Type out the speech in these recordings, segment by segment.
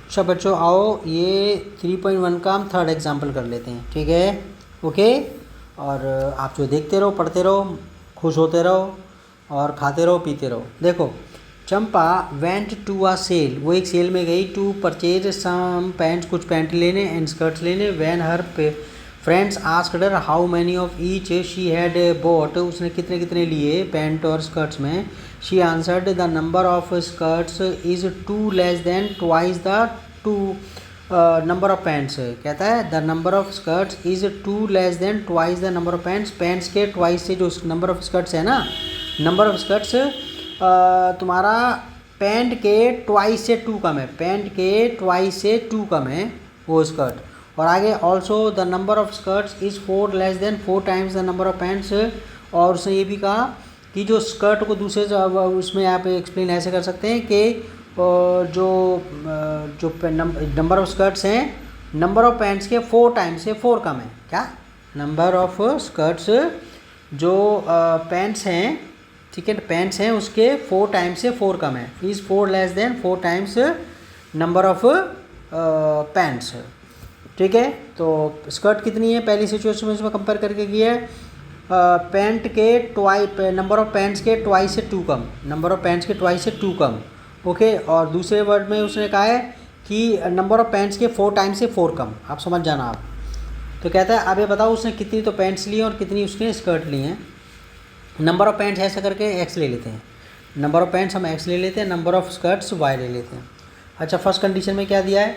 अच्छा बच्चों आओ ये 3.1 का हम थर्ड एग्जाम्पल कर लेते हैं, ठीक है। ओके, और आप जो देखते रहो, पढ़ते रहो, खुश होते रहो और खाते रहो पीते रहो। देखो, Champa went to a sale, वो एक सेल में गई, टू परचेज सम पैंट्स, कुछ पैंट लेने, एंड स्कर्ट्स लेने। When her friends asked her how many of each she had bought, उसने कितने कितने लिए पैंट और स्कर्ट्स में। She answered the number of skirts is two less than twice the two number of pants. कहता है the number of skirts is two less than twice the number of pants. Pants के twice से जो number of skirts है ना, number of skirts तुम्हारा pant के twice से टू कम है, पैंट के ट्वाइस से टू कम है वो स्कर्ट। और आगे also the number of skirts is 4 less than 4 times the number of pants. और उसने ये भी कहा कि जो स्कर्ट को दूसरे उसमें आप एक्सप्लेन ऐसे कर सकते हैं कि जो नंबर ऑफ स्कर्ट्स हैं नंबर ऑफ पैंट्स के 4 टाइम्स से 4 कम है। क्या नंबर ऑफ स्कर्ट्स जो पैंट्स हैं, ठीक है, पैंट्स हैं उसके 4 टाइम्स से 4 कम है, is 4 less than 4 times number of pants, ठीक है। तो स्कर्ट कितनी है पहली सिचुएशन में इसमें कंपेयर करके किया है, पैंट के नंबर ऑफ पैंट्स के ट्वाइस से 2 कम, नंबर ऑफ पैंट्स के ट्वाइस से 2 कम, ओके। और दूसरे वर्ड में उसने कहा है कि नंबर ऑफ पैंट्स के 4 टाइम्स से 4 कम, आप समझ जाना आप। तो कहता है अब ये बताओ उसने कितनी तो पैंट्स ली और कितनी उसने स्कर्ट ली हैं। नंबर ऑफ पैंट्स ऐसा करके एक्स ले लेते हैं, नंबर ऑफ पैंट्स हम एक्स ले लेते हैं, नंबर ऑफ स्कर्ट्स वाई ले लेते हैं। अच्छा, फर्स्ट कंडीशन में क्या दिया है,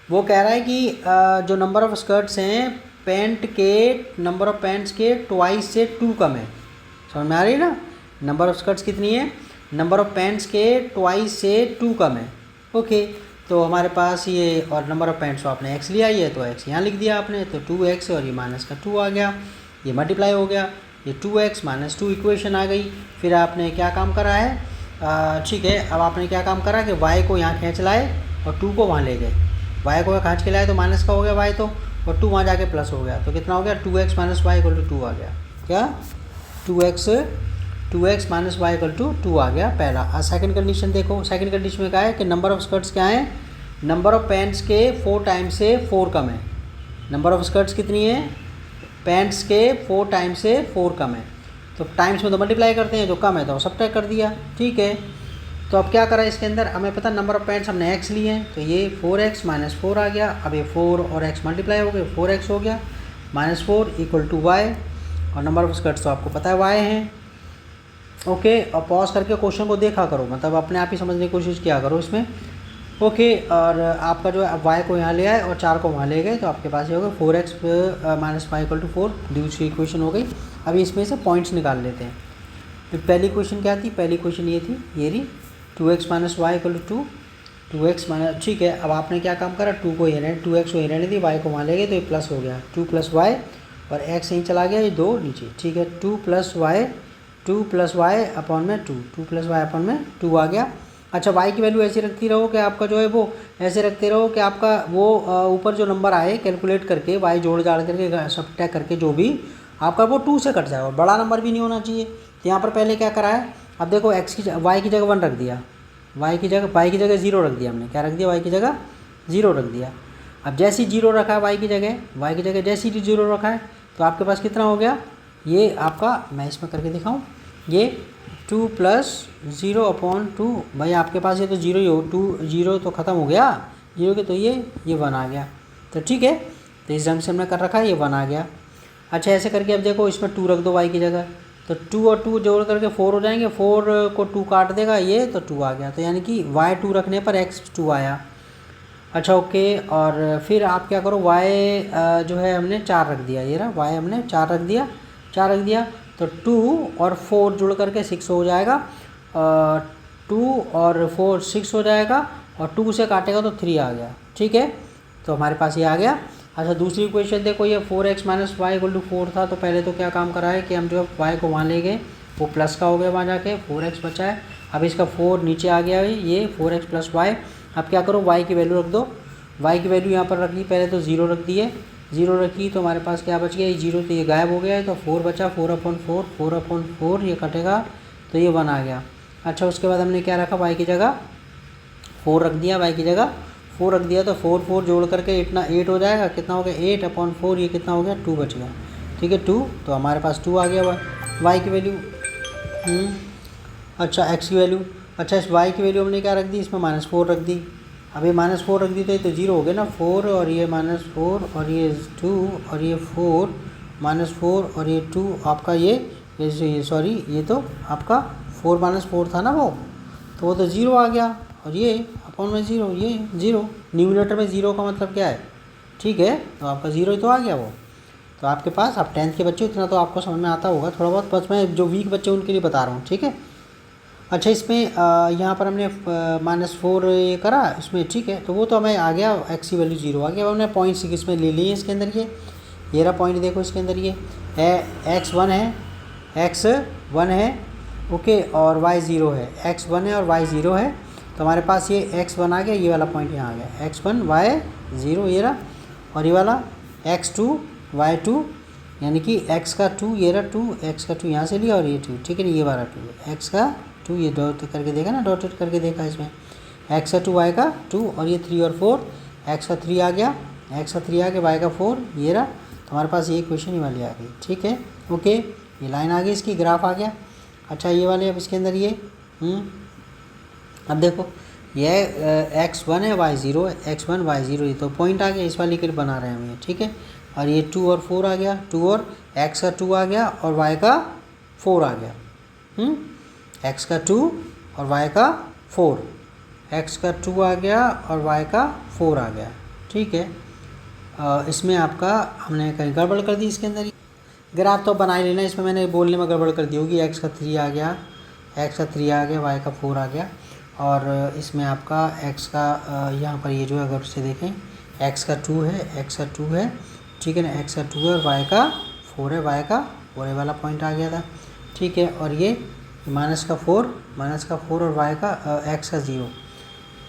वो कह रहा है कि जो नंबर ऑफ स्कर्ट्स हैं पैंट के नंबर ऑफ पैंट्स के ट्वाइस से 2 कम है। समझ में आ रही है ना, नंबर ऑफ स्कर्ट्स कितनी है, नंबर ऑफ पैंट्स के ट्वाइस से 2 कम है, ओके। तो हमारे पास ये और नंबर ऑफ पैंट्स आपने एक्स लिया ही है तो एक्स यहाँ लिख दिया आपने, तो 2x और ये माइनस का 2 आ गया, ये मल्टीप्लाई हो गया, ये 2x माइनस 2 इक्वेशन आ गई। फिर आपने क्या काम करा है, ठीक है, अब आपने क्या काम करा कि y को यहाँ खींच लाए और 2 को वहाँ ले गए, y को खींच के लाए तो माइनस का हो गया y, तो और 2 वहाँ जाके प्लस हो गया, तो कितना हो गया 2x minus y equal to 2 आ गया। क्या 2x minus y equal to 2 आ गया पहला। सेकंड कंडीशन देखो, सेकंड कंडीशन में क्या है कि नंबर ऑफ स्कर्ट्स क्या है, नंबर ऑफ पैंट्स के 4 टाइम्स से 4 कम है। नंबर ऑफ स्कर्ट्स कितनी है, पैंट्स के 4 टाइम्स से 4 कम है, तो टाइम्स में तो मल्टीप्लाई करते हैं, जो कम है तो सब्ट्रैक्ट कर दिया, ठीक है। तो अब क्या करा इसके अंदर, हमें पता नंबर ऑफ पैंट्स हमने x लिए हैं, तो ये 4x माइनस 4 आ गया। अब ये 4 और x मल्टीप्लाई हो गए, 4x हो गया माइनस 4 इक्वल टू y, और नंबर ऑफ स्कर्ट्स तो आपको पता है y हैं, ओके। और पॉज करके क्वेश्चन को देखा करो, मतलब अपने आप ही समझने की कोशिश किया करो इसमें, ओके। और आपका जो है y को यहाँ ले आए और 4 को वहाँ ले गए, तो आपके पास ये होगा 4x minus y equal to 4, दूसरी इक्वेशन हो गई। अभी इसमें से पॉइंट्स निकाल लेते हैं। तो पहली इक्वेशन क्या थी, पहली इक्वेशन ये थी, ये रही 2x minus y equal to 2x minus, ठीक है। अब आपने क्या काम करा, 2 को ये रहने 2x को ये रहने दी, y को वहाँ ले गए तो ये प्लस हो गया, 2 प्लस वाई, और x यहीं चला गया, ये 2 नीचे, ठीक है। 2 प्लस वाई अपॉन में 2 प्लस वाई अपॉन में 2 आ गया। अच्छा, y की वैल्यू ऐसे रखती रहो कि आपका जो है वो ऐसे रखते रहो कि आपका वो ऊपर जो नंबर आए कैलकुलेट करके y जोड़ जाड़ करके सब्ट्रैक्ट करके जो भी आपका वो 2 से कट जाए, और बड़ा नंबर भी नहीं होना चाहिए। तो यहाँ पर पहले क्या करा है, अब देखो y की जगह 1 रख दिया, y की जगह 0 रख दिया हमने, क्या रख दिया, y की जगह 0 रख दिया। अब जैसे ही 0 रखा है y की जगह जैसे ही 0 रखा है, तो आपके पास कितना हो गया, ये आपका, मैं इसमें करके दिखाऊँ, ये 2 प्लस 0 अपॉन 2, भाई आपके पास ये तो 0 ही हो, 2 0 तो ख़त्म हो गया 0 के, तो ये 1 आ गया, तो ठीक है। तो इस ढंग से हमने कर रखा है, ये 1 आ गया। अच्छा, ऐसे करके अब देखो इसमें 2 रख दो y की जगह, तो 2 और 2 जोड़ करके 4 हो जाएंगे, 4 को 2 काट देगा ये, तो 2 आ गया, तो यानी कि y 2 रखने पर x 2 आया। अच्छा, ओके। और फिर आप क्या करो, y जो है हमने 4 रख दिया, ये रहा y हमने 4 रख दिया, तो 2 और 4 जुड़ करके 6 हो जाएगा, 2 और 4 6 हो जाएगा, और 2 से काटेगा तो 3 आ गया, ठीक है। तो हमारे पास ये आ गया। अच्छा, दूसरी इक्वेशन देखो, ये 4x minus y equal to 4 था, तो पहले तो क्या काम करा है कि हम जो y को वहाँ ले गए, वो प्लस का हो गया वहाँ जाके, 4x बचा है। अब इसका 4 नीचे आ गया है, ये 4x प्लस वाई। अब क्या करो, y की वैल्यू रख दो, y की वैल्यू यहाँ पर रख दी, पहले तो 0 रख दिए, 0 रखी तो हमारे पास क्या बच गया, ये 0 तो ये गायब हो गया है, तो 4 बचा, 4/4 ये कटेगा, तो ये 1 आ गया। अच्छा, उसके बाद हमने क्या रखा, y की जगह 4 रख दिया, y की जगह 4 रख दिया तो 4 जोड़ करके इतना 8 हो जाएगा, कितना हो गया 8/4, ये कितना हो गया 2 बच गया, ठीक है 2, तो हमारे पास 2 आ गया वाई की वैल्यू। अच्छा एक्स की वैल्यू, अच्छा इस वाई की वैल्यू हमने क्या रख दी, इसमें -4 रख दी। अब ये -4 रख दी तो ये तो 0 हो गया ना, 4 और ये -4 और ये 2 और ये 4 -4 और ये 2 आपका ये सॉरी ये तो आपका 4 -4 था ना वो, तो वो तो 0 आ गया, और ये अपॉन में 0, ये 0, न्यूमरेटर में 0 का मतलब क्या है, ठीक है, तो आपका 0 ही तो आ गया वो। तो आपके पास, आप 10th के बच्चे इतना तो आपको समझ में आता होगा थोड़ा बहुत, बस मैं जो वीक बच्चे उनके लिए बता रहा हूँ, ठीक है। अच्छा इसमें यहाँ पर हमने -4 ये करा इसमें, ठीक है, तो वो तो हमें आ गया एक्स की वैल्यू 0 आ गया। अब हमने पॉइंट्स इसमें ले लिए इसके अंदर, ये रहा पॉइंट, देखो इसके अंदर ये x1 है ओके, और y0 है, x1 है और y0 है, तो हमारे पास ये x1 आ गया, ये वाला पॉइंट यहाँ आ गया, x1 y0 ये रहा, और ये वाला x2 y2 यानी कि x का 2 ये रहा 2, x का 2 यहाँ से लिया और ये 2, ठीक है ना, ये वाला 2 x का 2 ये डॉट करके देखा ना, डॉटेड करके देखा इसमें, x का 2 y का 2 और ये 3 और 4, x का 3 आ गया, x का 3 आ गया, y का 4 ये रहा, तो हमारे पास ये इक्वेशन ही वाली आ गई, ठीक है ओके, ये लाइन आ गई, इसकी ग्राफ आ गया। अच्छा ये वाले अब इसके अंदर ये अब देखो ये x1 है y0 है, x1 y0 ये तो पॉइंट आ गया, इस वाली के लिए बना रहे हैं हम ये, ठीक है, और ये 2 और 4 आ गया, 2 और x का 2 आ गया और y का 4 आ गया, x का 2 और y का 4, x का 2 आ गया और y का 4 आ गया, ठीक है। इसमें आपका हमने कहीं गड़बड़ कर दी इसके अंदर, ग्राफ तो बना ही लेना, इसमें मैंने बोलने में गड़बड़ कर दी होगी, x का 3 आ गया, y का 4 आ गया, और इसमें आपका x का यहाँ पर ये जो है अगर से देखें x का 2 है, ठीक है ना, x का 2 है और y का 4 है, y का 4 है वाला पॉइंट आ गया था, ठीक है, और ये -4 और y का x का 0,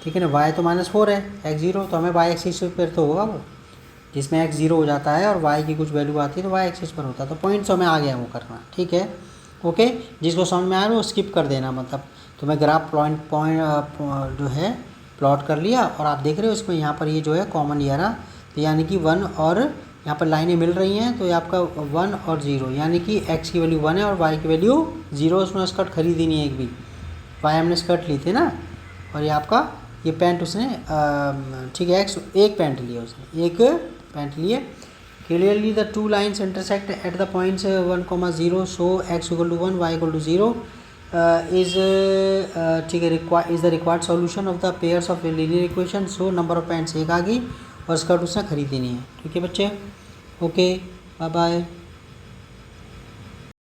ठीक है ना, y तो -4 है, x 0, तो हमें y एक्सिस पर तो होगा वो, जिसमें x 0 हो जाता है और y की कुछ वैल्यू आती है तो y एक्सिस पर होता है, तो पॉइंट्स हमें आ गया वो करना, ठीक है ओके। जिसको समझ में आ रहा है वो स्किप कर देना, मतलब तो मैं ग्राफ पॉइंट जो है प्लॉट कर लिया, और आप देख रहे हो इसमें यहाँ पर ये जो है कॉमन ये रहा, तो यानी कि 1 और यहाँ पर लाइनें मिल रही हैं, तो ये आपका 1 और 0, यानी कि x की वैल्यू 1 है और y की वैल्यू 0, उसने स्कर्ट खरीदी नहीं है एक भी, y हमने स्कर्ट ली थी ना, और ये आपका ये पैंट उसने ठीक है एक पैंट लिया उसने, एक पैंट लिए। Clearly the two lines intersect at the points 1,0, so x = 1 y = 0 is ठीक है is the required solution of the pairs of linear equation, so number of pants एक आ गई और स्कर्ट उसने खरीदी नहीं है, ठीक है बच्चे ओके बाय बाय।